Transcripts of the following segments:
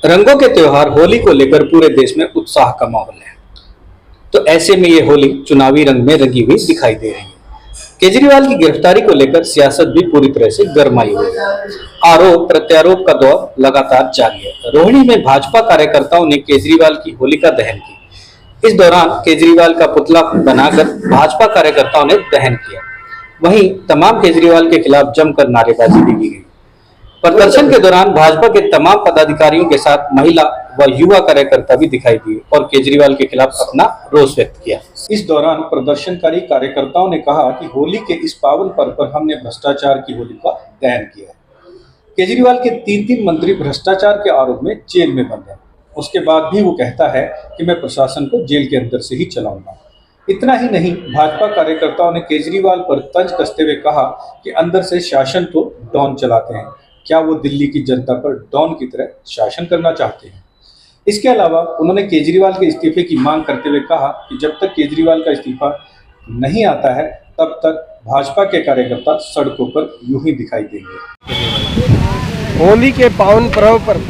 रंगों के त्योहार होली को लेकर पूरे देश में उत्साह का माहौल है। तो ऐसे में ये होली चुनावी रंग में रंगी हुई दिखाई दे रही है। केजरीवाल की गिरफ्तारी को लेकर सियासत भी पूरी तरह से गरमाई हुई है। आरोप प्रत्यारोप का दौर लगातार जारी है। रोहिणी में भाजपा कार्यकर्ताओं ने केजरीवाल की होलिका दहन की। इस दौरान केजरीवाल का पुतला बनाकर भाजपा कार्यकर्ताओं ने दहन किया। वहीं तमाम केजरीवाल के खिलाफ जमकर नारेबाजी भी की गई। प्रदर्शन के दौरान भाजपा के तमाम पदाधिकारियों के साथ महिला व युवा कार्यकर्ता भी दिखाई दिए और केजरीवाल के खिलाफ अपना रोष व्यक्त किया। इस दौरान प्रदर्शनकारी कार्यकर्ताओं ने कहा कि होली के इस पावन पर्व पर हमने भ्रष्टाचार की होली का दहन किया है। केजरीवाल के 3 मंत्री भ्रष्टाचार के आरोप में जेल में बंद हैं। उसके बाद भी वो कहता है कि मैं प्रशासन को जेल के अंदर से ही चलाऊंगा। इतना ही नहीं, भाजपा कार्यकर्ताओं ने केजरीवाल पर तंज कसते हुए कहा कि अंदर से शासन तो डॉन चलाते हैं, क्या वो दिल्ली की जनता पर डॉन की तरह शासन करना चाहते हैं। इसके अलावा उन्होंने केजरीवाल के इस्तीफे की मांग करते हुए कहा कि जब तक केजरीवाल का इस्तीफा नहीं आता है तब तक भाजपा के कार्यकर्ता सड़कों पर यूं ही दिखाई देंगे। होली के पावन पर्व पर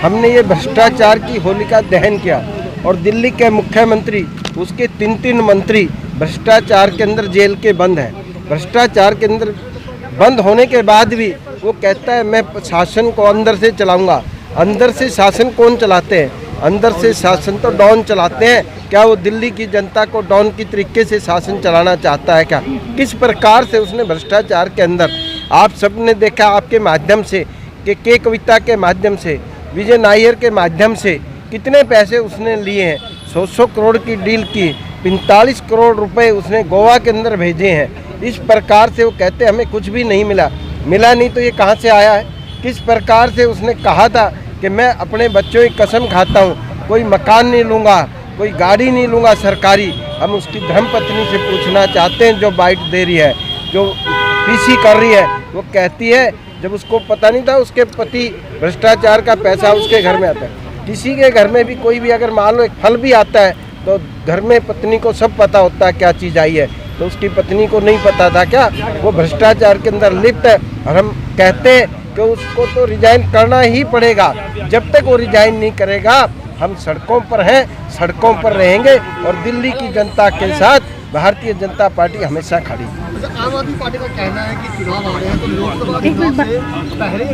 हमने ये भ्रष्टाचार की होली का दहन किया और दिल्ली के मुख्यमंत्री, उसके 3 मंत्री भ्रष्टाचार के अंदर जेल के बंद हैं। भ्रष्टाचार के अंदर बंद होने के बाद भी वो कहता है मैं शासन को अंदर से चलाऊंगा। अंदर से शासन कौन चलाते हैं? अंदर से शासन तो डॉन चलाते हैं। क्या वो दिल्ली की जनता को डॉन की तरीके से शासन चलाना चाहता है? क्या किस प्रकार से उसने भ्रष्टाचार के अंदर, आप सबने देखा आपके माध्यम से कि के कविता के माध्यम से, विजय नायर के माध्यम से कितने पैसे उसने लिए हैं। 100 करोड़ की डील की, 45 करोड़ रुपए उसने गोवा के अंदर भेजे हैं। इस प्रकार से वो कहते हमें कुछ भी नहीं मिला नहीं तो ये कहाँ से आया है? किस प्रकार से उसने कहा था कि मैं अपने बच्चों की कसम खाता हूँ, कोई मकान नहीं लूँगा, कोई गाड़ी नहीं लूँगा सरकारी। हम उसकी धर्मपत्नी से पूछना चाहते हैं जो बाइट दे रही है, जो पीसी कर रही है। वो कहती है जब उसको पता नहीं था उसके पति भ्रष्टाचार का पैसा उसके घर में आता है। किसी के घर में भी कोई भी अगर मान लो एक फल भी आता है तो घर में पत्नी को सब पता होता है क्या चीज़ आई है, तो उसकी पत्नी को नहीं पता था क्या? वो भ्रष्टाचार के अंदर लिप्त है। और हम कहते हैं कि उसको तो रिजाइन करना ही पड़ेगा। जब तक वो रिजाइन नहीं करेगा हम सड़कों पर हैं, सड़कों पर रहेंगे और दिल्ली की जनता के साथ भारतीय जनता पार्टी हमेशा खड़ी है। आम आदमी पार्टी का कहना है कि चुनाव आ रहे हैं तो लोकसभा चुनाव से पहले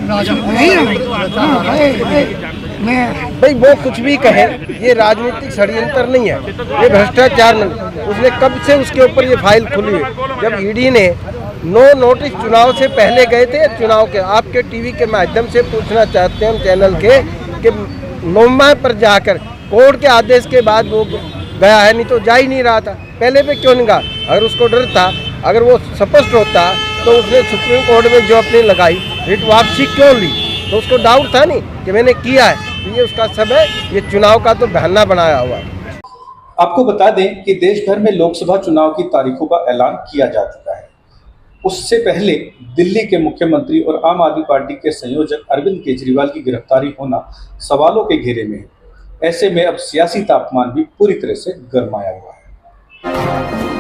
भाई वो कुछ भी कहे, ये राजनीतिक षड्यंत्र नहीं है, ये भ्रष्टाचार नहीं। उसने कब से उसके ऊपर ये फाइल खुली है, जब ईडी ने नो नोटिस चुनाव से पहले गए थे। चुनाव के आपके टीवी के माध्यम से पूछना चाहते हैं हम चैनल के कि नोमा पर जाकर कोर्ट के आदेश के बाद वो गया है, नहीं तो जा ही नहीं रहा था। पहले पे क्यों नहीं गया? अगर उसको डर था, अगर वो स्पष्ट होता तो उसने सुप्रीम कोर्ट में जो अपनी लगाई रिट वापसी क्यों ली? तो उसको डाउट था नहीं कि मैंने किया है। तो ये उसका सब है, ये चुनाव का तो बहाना बनाया हुआ है। आपको बता दें कि देश भर में लोकसभा चुनाव की तारीखों का ऐलान किया जा चुका है। उससे पहले दिल्ली के मुख्यमंत्री और आम आदमी पार्टी के संयोजक अरविंद केजरीवाल की गिरफ्तारी होना सवालों के घेरे में है। ऐसे में अब सियासी तापमान भी पूरी तरह से गर्माया हुआ है।